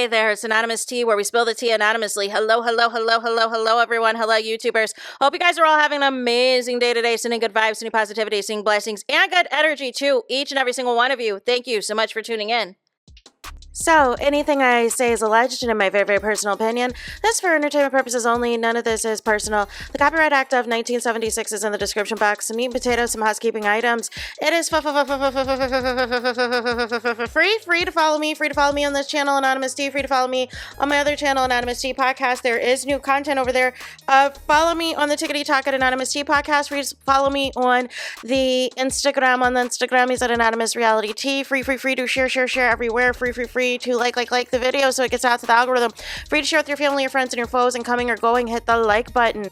Hey there, it's Anonymous Tea, where we spill the tea anonymously. Hello, everyone. Hello, YouTubers. Hope you guys are all having an amazing day today. Sending good vibes, sending positivity, sending blessings, and good energy to each and every single one of you. Thank you so much for tuning in. So, anything I say is alleged and in my very, very personal opinion. This is for entertainment purposes only. None of this is personal. The Copyright Act of 1976 is in the description box. Some meat and potatoes, some housekeeping items. It is free to follow me. Free to follow me on this channel, Anonymous Tea. Free to follow me on my other channel, Anonymous Tea Podcast. There is new content over there. Follow me on the Tickety Talk at Anonymous Tea Podcast. Free to follow me on the Instagram. On the Instagram, he's at Anonymous Reality Tea. Free to share everywhere. Free to like the video so it gets out to the algorithm. Free to share with your family, your friends, and your foes, and coming or going, hit the like button.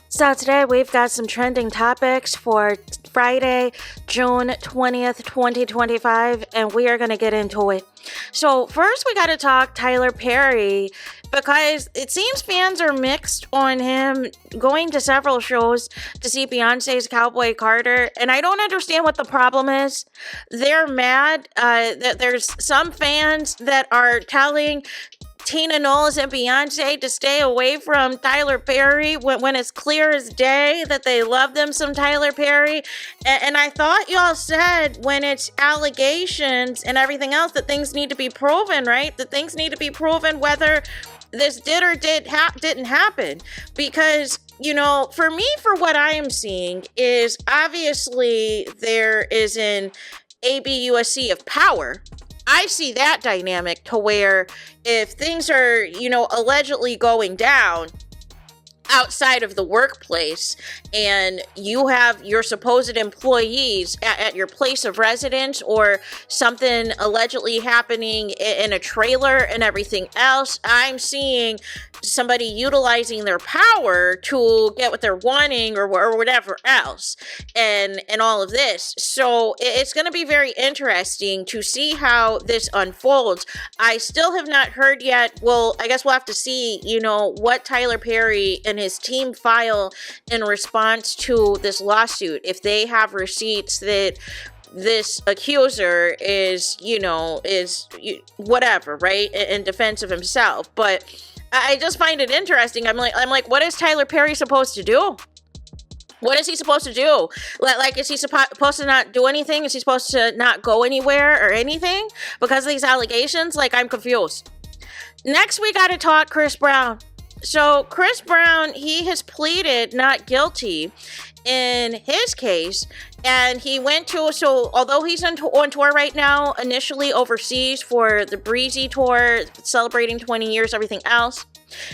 So today we've got some trending topics for Friday, June 20th, 2025, and we are going to get into it. So first we got to talk Tyler Perry, because it seems fans are mixed on him going to several shows to see Beyonce's Cowboy Carter, and I don't understand what the problem is. They're mad that there's some fans that are telling Tina Knowles and Beyonce to stay away from Tyler Perry when it's clear as day that they love them some Tyler Perry. And I thought y'all said when it's allegations and everything else that things need to be proven, right? That things need to be proven whether this did or didn't happen. Because, you know, for me, for what I am seeing is obviously there is an ABUSC of power. I see that dynamic to where if things are, you know, allegedly going down outside of the workplace and you have your supposed employees at your place of residence or something allegedly happening in a trailer and everything else, I'm seeing somebody utilizing their power to get what they're wanting or whatever else and all of this. So it's going to be very interesting to see how this unfolds. I still have not heard yet. Well, I guess we'll have to see, you know, what Tyler Perry and his team file in response to this lawsuit. If they have receipts that this accuser is, you know, is whatever, right, in defense of himself. But I just find it interesting. I'm like, what is Tyler Perry supposed to do? What is he supposed to do? Like, is he supposed to not do anything? Is he supposed to not go anywhere or anything because of these allegations? Like, I'm confused. Next, we got to talk Chris Brown. So Chris Brown, he has pleaded not guilty in his case, and he went to, so although he's on tour right now, initially overseas for the Breezy tour, celebrating 20 years, everything else,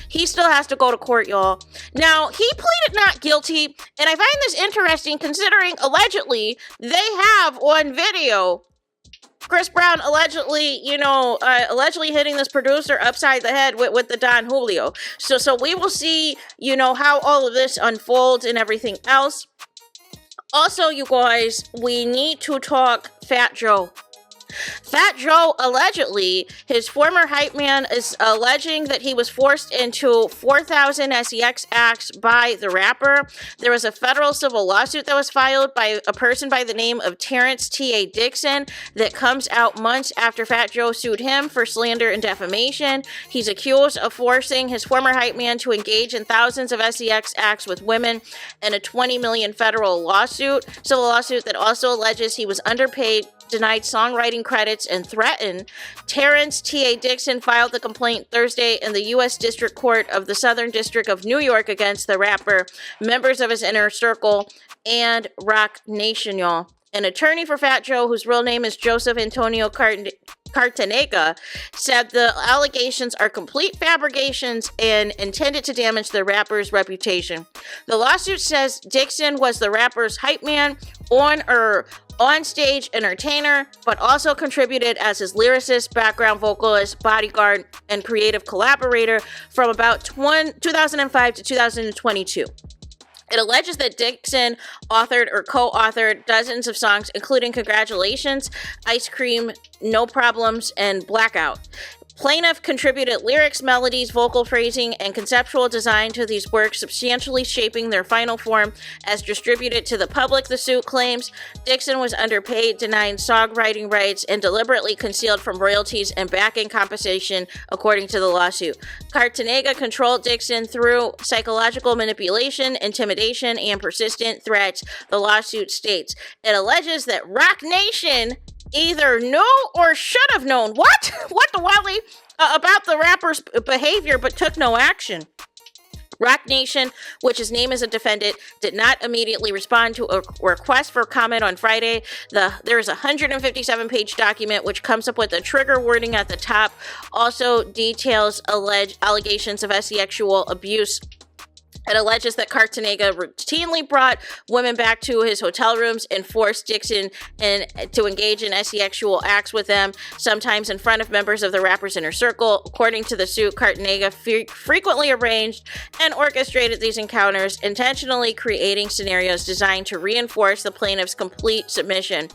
he still has to go to court, y'all. Now, he pleaded not guilty, and I find this interesting considering allegedly they have on video Chris Brown allegedly, you know, allegedly hitting this producer upside the head with the Don Julio. So we will see, you know, how all of this unfolds and everything else. Also, you guys, we need to talk Fat Joe. Fat Joe, allegedly, his former hype man is alleging that he was forced into 4,000 sex acts by the rapper. There was a federal civil lawsuit that was filed by a person by the name of Terrence T.A. Dixon that comes out months after Fat Joe sued him for slander and defamation. He's accused of forcing his former hype man to engage in thousands of sex acts with women in a $20 million federal civil lawsuit that also alleges he was underpaid, denied songwriting credits, and threatened. Terrence T.A. Dixon filed the complaint Thursday in the U.S. District Court of the Southern District of New York against the rapper, members of his inner circle, and Rock Nation, y'all. An attorney for Fat Joe, whose real name is Joseph Antonio Cartanega, said the allegations are complete fabrications and intended to damage the rapper's reputation. The lawsuit says Dixon was the rapper's hype man, on-stage entertainer, but also contributed as his lyricist, background vocalist, bodyguard, and creative collaborator from about 2005 to 2022. It alleges that Dixon authored or co-authored dozens of songs, including Congratulations, Ice Cream, No Problems, and Blackout. Plaintiff contributed lyrics, melodies, vocal phrasing, and conceptual design to these works, substantially shaping their final form as distributed to the public, the suit claims. Dixon was underpaid, denied songwriting rights, and deliberately concealed from royalties and backing compensation, according to the lawsuit. Cartanega controlled Dixon through psychological manipulation, intimidation, and persistent threats, the lawsuit states. It alleges that Roc Nation either knew or should have known what the Wally about the rapper's behavior, but took no action. Roc Nation, which is named as a defendant, did not immediately respond to a request for comment on Friday. There is a 157-page document which comes up with a trigger warning at the top, also details alleged allegations of sexual abuse. It alleges that Cartanega routinely brought women back to his hotel rooms and forced Dixon to engage in sexual acts with them, sometimes in front of members of the rapper's inner circle. According to the suit, Cartanega frequently arranged and orchestrated these encounters, intentionally creating scenarios designed to reinforce the plaintiff's complete submission.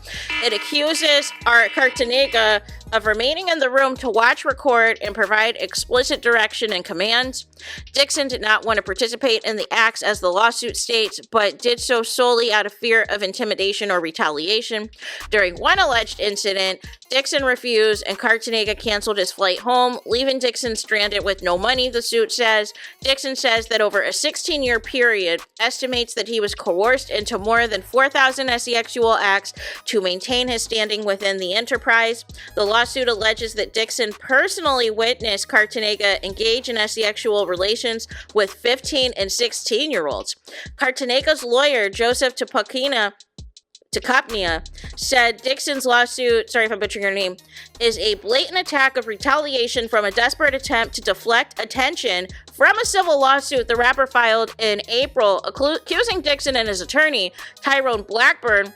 It accuses Cartanega of remaining in the room to watch, record, and provide explicit direction and commands. Dixon did not want to participate in the acts, as the lawsuit states, but did so solely out of fear of intimidation or retaliation. During one alleged incident, Dixon refused and Cartanega canceled his flight home, leaving Dixon stranded with no money, the suit says. Dixon says that over a 16-year period, estimates that he was coerced into more than 4,000 sexual acts to maintain his standing within the enterprise. The lawsuit alleges that Dixon personally witnessed Cartanega engage in sexual relations with 15 and 16-year-olds. Cartanega's lawyer, Joseph Tacopnia, said Dixon's lawsuit, sorry if I'm butchering your name, is a blatant attack of retaliation from a desperate attempt to deflect attention from a civil lawsuit the rapper filed in April, accusing Dixon and his attorney, Tyrone Blackburn,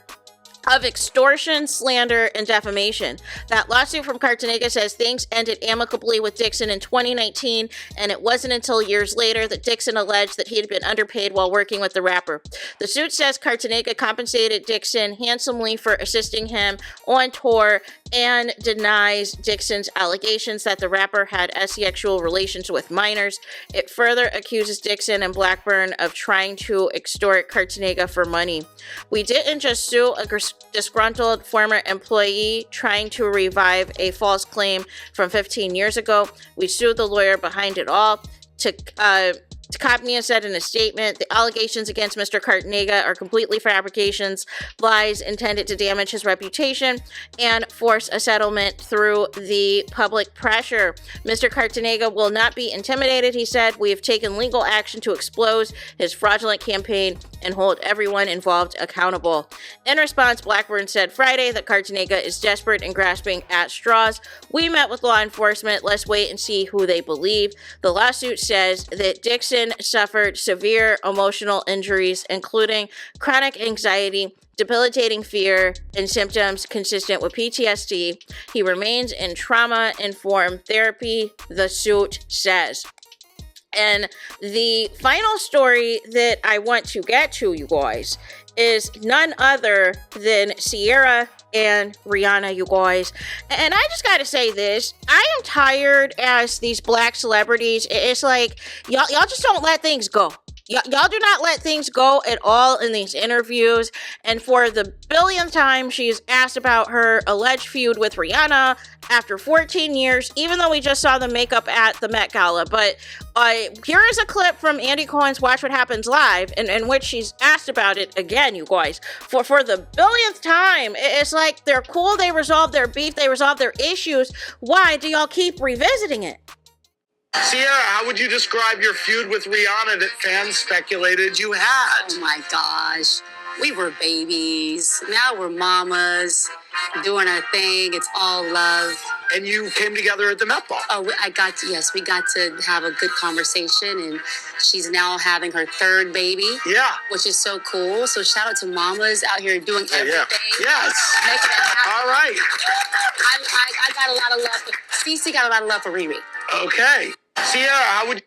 of extortion, slander, and defamation. That lawsuit from Cartanega says things ended amicably with Dixon in 2019, and it wasn't until years later that Dixon alleged that he had been underpaid while working with the rapper. The suit says Cartanega compensated Dixon handsomely for assisting him on tour and denies Dixon's allegations that the rapper had sexual relations with minors. It further accuses Dixon and Blackburn of trying to extort Cartanega for money. We didn't just sue a disgruntled former employee trying to revive a false claim from 15 years ago. We sued the lawyer behind it all. Tacopnia said in a statement, the allegations against Mr. Cartanega are completely fabrications, lies intended to damage his reputation and force a settlement through the public pressure. Mr. Cartanega will not be intimidated, he said. We have taken legal action to expose his fraudulent campaign and hold everyone involved accountable. In response, Blackburn said Friday that Cartanega is desperate and grasping at straws. We met with law enforcement. Let's wait and see who they believe. The lawsuit says that Dixon suffered severe emotional injuries, including chronic anxiety, debilitating fear, and symptoms consistent with PTSD. He remains in trauma-informed therapy, the suit says. And the final story that I want to get to, you guys, is none other than Ciara and Rihanna, you guys. And I just gotta say this, I am tired as these black celebrities. It's like, y'all just don't let things go. Y'all do not let things go at all in these interviews. And for the billionth time, she's asked about her alleged feud with Rihanna after 14 years, even though we just saw the makeup at the Met Gala. But here is a clip from Andy Cohen's Watch What Happens Live, in which she's asked about it again, you guys. For the billionth time, it's like they're cool, they resolved their beef, they resolved their issues. Why do y'all keep revisiting it? Ciara, how would you describe your feud with Rihanna that fans speculated you had? Oh my gosh. We were babies. Now we're mamas, doing our thing. It's all love. And you came together at the Met Ball. Oh, we got to have a good conversation, and she's now having her third baby. Yeah. Which is so cool. So shout out to mamas out here doing everything. Yeah. Yes. Making it happen. All right. I got a lot of love. Cece got a lot of love for Riri. Okay. Ciara, how would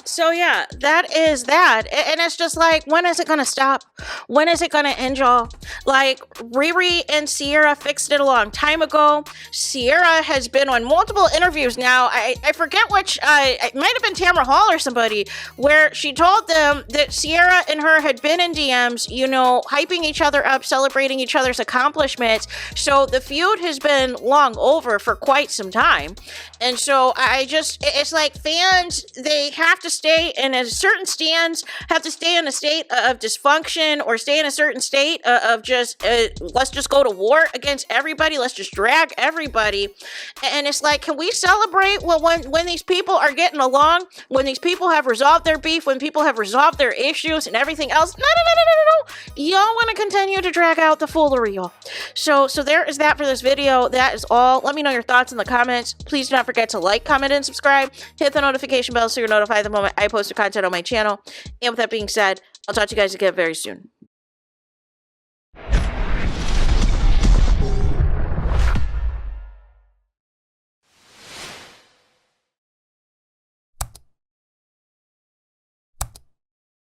So yeah, that is that. And it's just like, when is it gonna stop? When is it gonna end, y'all? Like, Riri and Ciara fixed it a long time ago. Ciara has been on multiple interviews now. I forget which, it might have been Tamara Hall or somebody, where she told them that Ciara and her had been in DMs, you know, hyping each other up, celebrating each other's accomplishments. So the feud has been long over for quite some time. And so it's like, fans, they have to stay in a certain stance, have to stay in a state of dysfunction, or stay in a certain state of just, let's just go to war against everybody. Let's just drag everybody. And it's like, can we celebrate when these people are getting along, when these people have resolved their beef, when people have resolved their issues and everything else? No. Y'all want to continue to drag out the foolery, y'all. So there is that for this video. That is all. Let me know your thoughts in the comments. Please do not forget to like, comment, and subscribe. Hit the notification bell so you're notified the moment I post content on my channel. And with that being said, I'll talk to you guys again very soon.